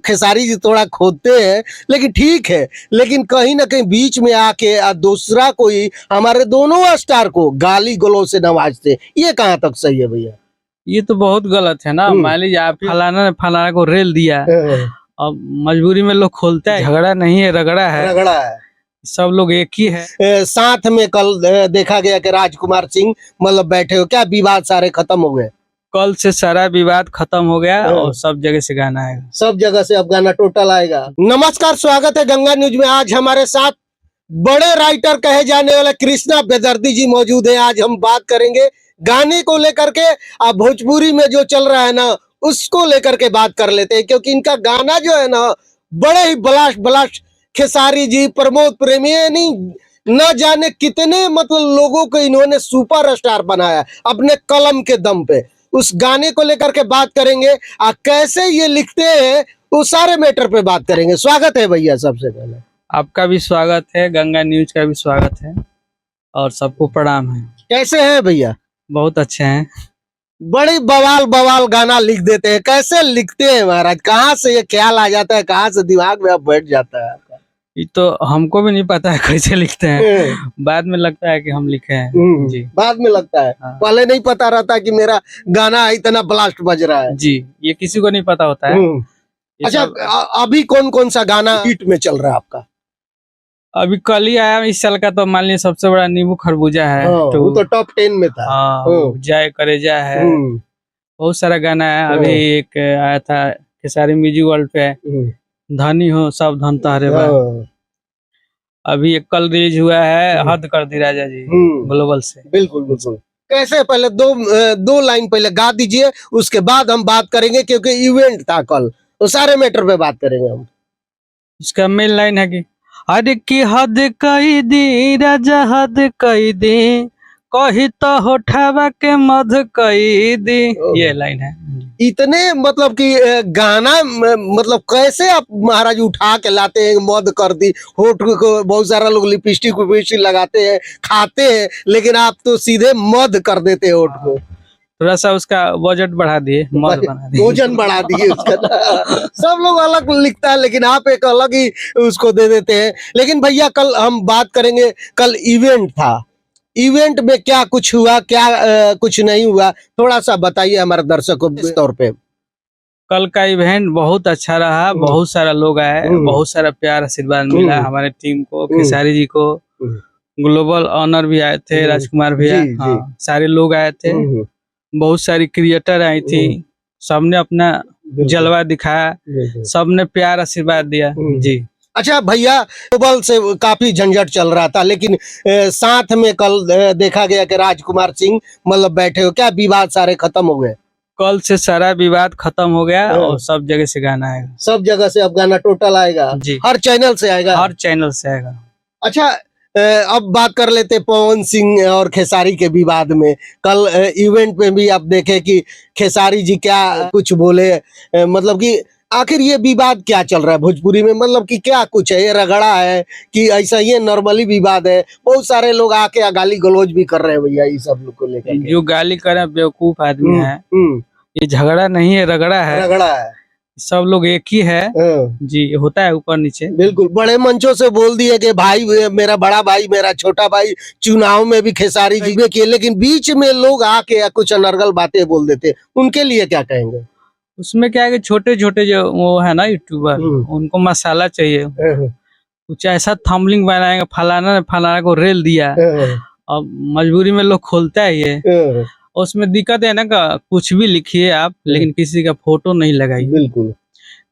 खेसारी जी थोड़ा खोदते हैं, लेकिन ठीक है। लेकिन कहीं ना कहीं बीच में आके दूसरा कोई हमारे दोनों स्टार को गाली गलौज से नवाजते, ये कहाँ तक सही है भैया? ये तो बहुत गलत है ना। मान लीजिए आप फलाना ने फलाना को रेल दिया, अब मजबूरी में लोग खोलते हैं। झगड़ा नहीं है, रगड़ा है। रगड़ा है। सब लोग एक ही है। साथ में कल देखा गया कि राजकुमार सिंह मतलब बैठे हो, क्या विवाद सारे खत्म हो गए? कल से सारा विवाद खत्म हो गया और सब जगह से गाना आएगा। सब जगह से अब गाना टोटल आएगा। नमस्कार, स्वागत है गंगा न्यूज में। आज हमारे साथ बड़े राइटर कहे जाने वाले कृष्णा बेदर्दी जी मौजूद हैं। आज हम बात करेंगे गाने को लेकर के। अब भोजपुरी में जो चल रहा है ना, उसको लेकर के बात कर लेते हैं, क्योंकि इनका गाना जो है ना बड़े ही ब्लास्ट ब्लास्ट, खेसारी जी, प्रमोद प्रेमी, नहीं न जाने कितने मतलब लोगों को इन्होंने सुपरस्टार बनाया अपने कलम के दम पे। उस गाने को लेकर के बात करेंगे, कैसे ये लिखते हैं, वो सारे मैटर पे बात करेंगे। स्वागत है भैया, सबसे पहले आपका भी स्वागत है, गंगा न्यूज का भी स्वागत है और सबको प्रणाम है। कैसे हैं भैया? बहुत अच्छे हैं। बड़ी बवाल बवाल गाना लिख देते हैं। कैसे लिखते हैं महाराज? कहाँ से ये ख्याल आ जाता है, कहाँ से दिमाग में अब बैठ जाता है आपका? ये तो हमको भी नहीं पता है कैसे लिखते हैं। बाद में लगता है कि हम लिखे हैं जी। बाद में लगता है। हाँ। पहले नहीं पता रहता कि मेरा गाना इतना ब्लास्ट बज रहा है जी। ये किसी को नहीं पता होता है। अच्छा, अभी कौन कौन सा गाना हिट में चल रहा है आपका? अभी कल ही आया इस साल का, तो मान लीजिए सबसे बड़ा नींबू खरबूजा है। वो तो टॉप 10 में था। जय करेजा है, बहुत सारा गाना है। अभी एक आया था खेसारी म्यूजिक वर्ल्ड पे, धनी हो सब धन तारे बा। अभी एक कल रिलीज हुआ है, हद कर दी राजा जी, ग्लोबल से। बिल्कुल बिल्कुल। कैसे, पहले दो लाइन पहले गा दीजिए, उसके बाद हम बात करेंगे, क्योंकि इवेंट था कल, तो सारे मैटर पे बात करेंगे हम। इसका मेन लाइन है कि हद की हद कई दी राजा, हद कई दी, कही तो होठावा के मध कई दी। ये लाइन है। इतने मतलब कि गाना मतलब कैसे आप महाराज उठा के लाते हैं, मद कर दी, होठ को बहुत सारा लोग लिपस्टिक विपस्टिक लगाते हैं, खाते हैं, लेकिन आप तो सीधे मद कर देते हैं होठ को। थोड़ा सा उसका बजट बढ़ा दिए, मद बना दिए, वजन बढ़ा दिए उसका। सब लोग अलग लिखता है, लेकिन आप एक अलग ही उसको दे देते हैं। लेकिन भैया कल हम बात करेंगे, कल इवेंट था, इवेंट में क्या कुछ हुआ, क्या कुछ नहीं हुआ, थोड़ा सा बताइए हमारे दर्शकों के तौर पे। कल का इवेंट बहुत अच्छा रहा, बहुत सारा लोग आए, बहुत सारा प्यार आशीर्वाद मिला हमारे टीम को, खेसारी जी को, ग्लोबल ऑनर भी आए थे, राजकुमार भैया, हाँ, सारे लोग आए थे, बहुत सारी क्रिएटर आई थी, सबने अपना जलवा दिखाया, सबने प्यार आशीर्वाद दिया जी। अच्छा भैया, ग्लोबल से काफी झंझट चल रहा था, लेकिन साथ में कल देखा गया कि राजकुमार सिंह मतलब बैठे हो, क्या विवाद सारे खत्म हो गए? कल से सारा विवाद खत्म हो गया और सब जगह से गाना आएगा। सब जगह से अब गाना टोटल आएगा जी, हर चैनल से आएगा। हर चैनल से आएगा। अच्छा, अब बात कर लेते पवन सिंह और खेसारी के विवाद में। कल इवेंट में भी आप देखे कि खेसारी जी क्या कुछ बोले, मतलब कि आखिर ये विवाद क्या चल रहा है भोजपुरी में, मतलब कि क्या कुछ है, ये रगड़ा है कि ऐसा ये नॉर्मली विवाद है? बहुत सारे लोग आके गाली गलौज भी कर रहे हैं भैया, ये सब लोग को लेकर। जो गाली कर रहे हैं बेवकूफ आदमी है। ये झगड़ा नहीं है, रगड़ा है। रगड़ा है। सब लोग एक ही है जी, होता है ऊपर नीचे। बिल्कुल, बड़े मंचों से बोल दिए कि भाई मेरा बड़ा भाई, मेरा छोटा भाई, चुनाव में भी खेसारी जी किए, लेकिन बीच में लोग आके कुछ अनर्गल बातें बोल देते, उनके लिए क्या कहेंगे? उसमें क्या है कि छोटे छोटे जो वो है ना यूट्यूबर, उनको मसाला चाहिए, कुछ ऐसा थंबनेल बनाएंगे, फलाना ने फलाना को रेल दिया, अब मजबूरी में लोग खोलता है ये। उसमें दिक्कत है ना, कुछ भी लिखिए आप, लेकिन किसी का फोटो नहीं लगाइए, बिल्कुल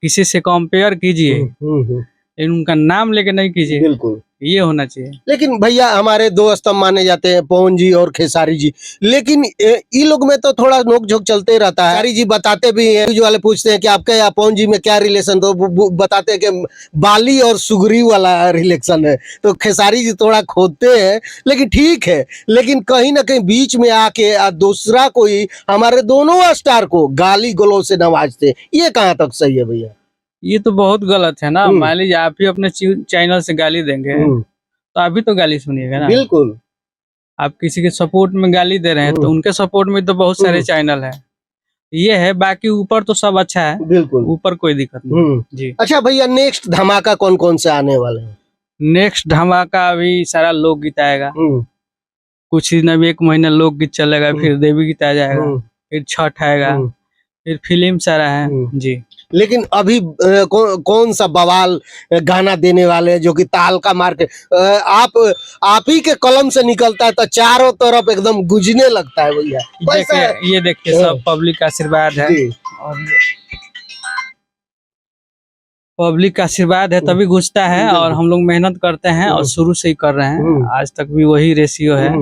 किसी से कंपेयर कीजिए, लेकिन उनका नाम लेके नहीं कीजिए, बिल्कुल ये होना चाहिए। लेकिन भैया हमारे दो स्तंभ माने जाते हैं, पवन जी और खेसारी जी, लेकिन इन लोग में तो थोड़ा नोक झोंक चलते ही रहता है। खेसारी जी बताते भी हैं, जो वाले पूछते हैं कि आपके या पवन जी में क्या रिलेशन, तो बताते हैं कि बाली और सुग्रीव वाला रिलेशन है। तो खेसारी जी थोड़ा खोदते हैं, लेकिन ठीक है। लेकिन कहीं ना कहीं बीच में आके दूसरा कोई हमारे दोनों स्टार को गाली गलौज से नवाजते, ये कहाँ तक सही है भैया? ये तो बहुत गलत है ना। मान लीजिए आप ही अपने चैनल से गाली देंगे, तो आप भी तो गाली सुनिएगा ना। बिल्कुल। आप किसी के सपोर्ट में गाली दे रहे हैं, तो उनके सपोर्ट में तो बहुत सारे चैनल हैं, ये है, बाकी ऊपर तो सब अच्छा है, बिल्कुल। ऊपर कोई दिक्कत नहीं। जी। अच्छा भैया, नेक्स्ट धमाका कौन कौन से आने वाले हैं? नेक्स्ट धमाका अभी सारा लोकगीत आएगा, कुछ ही दिन अभी 1 महीना लोकगीत चलेगा, फिर देवी गीत आ जाएगा, फिर छठ आएगा, फिर फिल्म सारा है। जी। लेकिन अभी कौन सा बवाल गाना देने वाले हैं जो कि ताल का मार के आप ही के कलम से निकलता है तो चारों तरफ एकदम गूंजने लगता है भैया? ये देखिए सब पब्लिक का आशीर्वाद है, और पब्लिक का आशीर्वाद है तभी गूंजता है, और हम लोग मेहनत करते हैं और शुरू से ही कर रहे हैं, आज तक भी वही रेशियो है,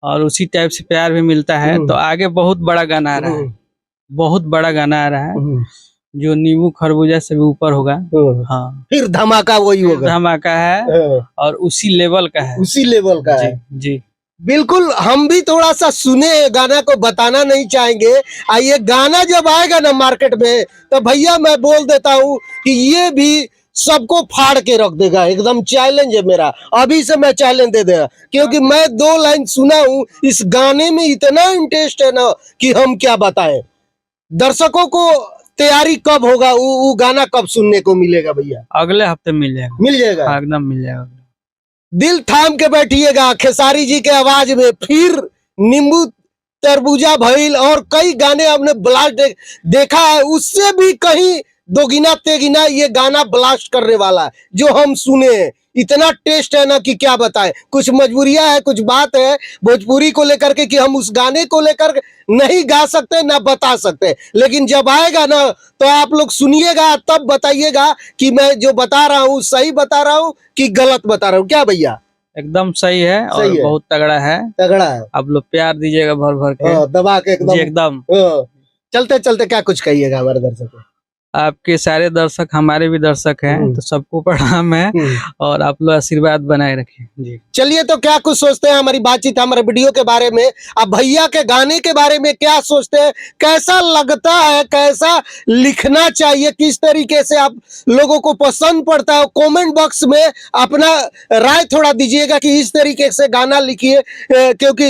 और उसी टाइप से प्यार भी मिलता है। तो आगे बहुत बड़ा गाना आ रहा है, बहुत बड़ा गाना आ रहा है जो नींबू खरबूजा से भी ऊपर होगा। हाँ, फिर धमाका वही होगा, धमाका है और उसी लेवल का है, उसी लेवल का है। जी बिल्कुल, हम भी थोड़ा सा सुने गाना को, बताना नहीं चाहेंगे। ये गाना जब आएगा ना मार्केट में तो भैया मैं बोल देता हूँ कि ये भी सबको फाड़ के रख देगा। एकदम चैलेंज है मेरा, अभी से मैं चैलेंज दे देगा, क्योंकि मैं 2 लाइन सुना हूँ, इस गाने में इतना इंटरेस्ट है ना कि हम क्या बताएं। दर्शकों को तैयारी कब होगा, वो गाना कब सुनने को मिलेगा भैया? अगले हफ्ते मिल जाएगा। मिल जाएगा, एकदम मिल जाएगा। दिल थाम के बैठिएगा, खेसारी जी के आवाज में फिर नींबू तरबूजा भइल और कई गाने हमने ब्लास्ट देखा है, उससे भी कहीं दोगुना तेगुना ये गाना ब्लास्ट करने वाला है जो हम सुने हैं। इतना टेस्ट है ना कि क्या बताएं। कुछ मजबूरियां है, कुछ बात है भोजपुरी को लेकर के कि हम उस गाने को लेकर नहीं गा सकते ना बता सकते, लेकिन जब आएगा ना तो आप लोग सुनिएगा, तब बताइएगा कि मैं जो बता रहा हूँ सही बता रहा हूँ कि गलत बता रहा हूँ। क्या भैया? एकदम सही है, और सही है। बहुत तगड़ा है, तगड़ा है। आप लोग प्यार दीजिएगा भर भर के, दबा के एकदम। एकदम। चलते चलते क्या कुछ कहिएगा हमारे दर्शकों को? आपके सारे दर्शक हमारे भी दर्शक हैं, तो सबको प्रणाम है, और आप लोग आशीर्वाद बनाए रखें। जी चलिए, तो क्या कुछ सोचते हैं हमारी बातचीत हमारे वीडियो के बारे में, अब भैया के गाने के बारे में क्या सोचते हैं, कैसा लगता है, कैसा लिखना चाहिए, किस तरीके से आप लोगों को पसंद पड़ता है, कमेंट बॉक्स में अपना राय थोड़ा दीजिएगा कि इस तरीके से गाना लिखिए, क्योंकि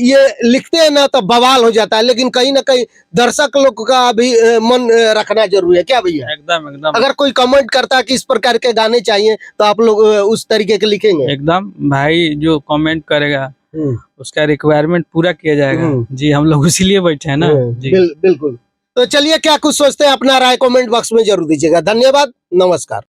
ये लिखते हैं ना तो बवाल हो जाता है, लेकिन कहीं ना कहीं दर्शक लोग का भी मन रखना जरूरी है। क्या भैया? एकदम एकदम। अगर कोई कमेंट करता है कि इस प्रकार के गाने चाहिए तो आप लोग उस तरीके के लिखेंगे? एकदम भाई, जो कमेंट करेगा उसका रिक्वायरमेंट पूरा किया जाएगा। जी, हम लोग इसीलिए बैठे हैं ना। जी बिल्कुल। तो चलिए, क्या कुछ सोचते हैं अपना राय कमेंट बॉक्स में जरूर दीजिएगा। धन्यवाद, नमस्कार।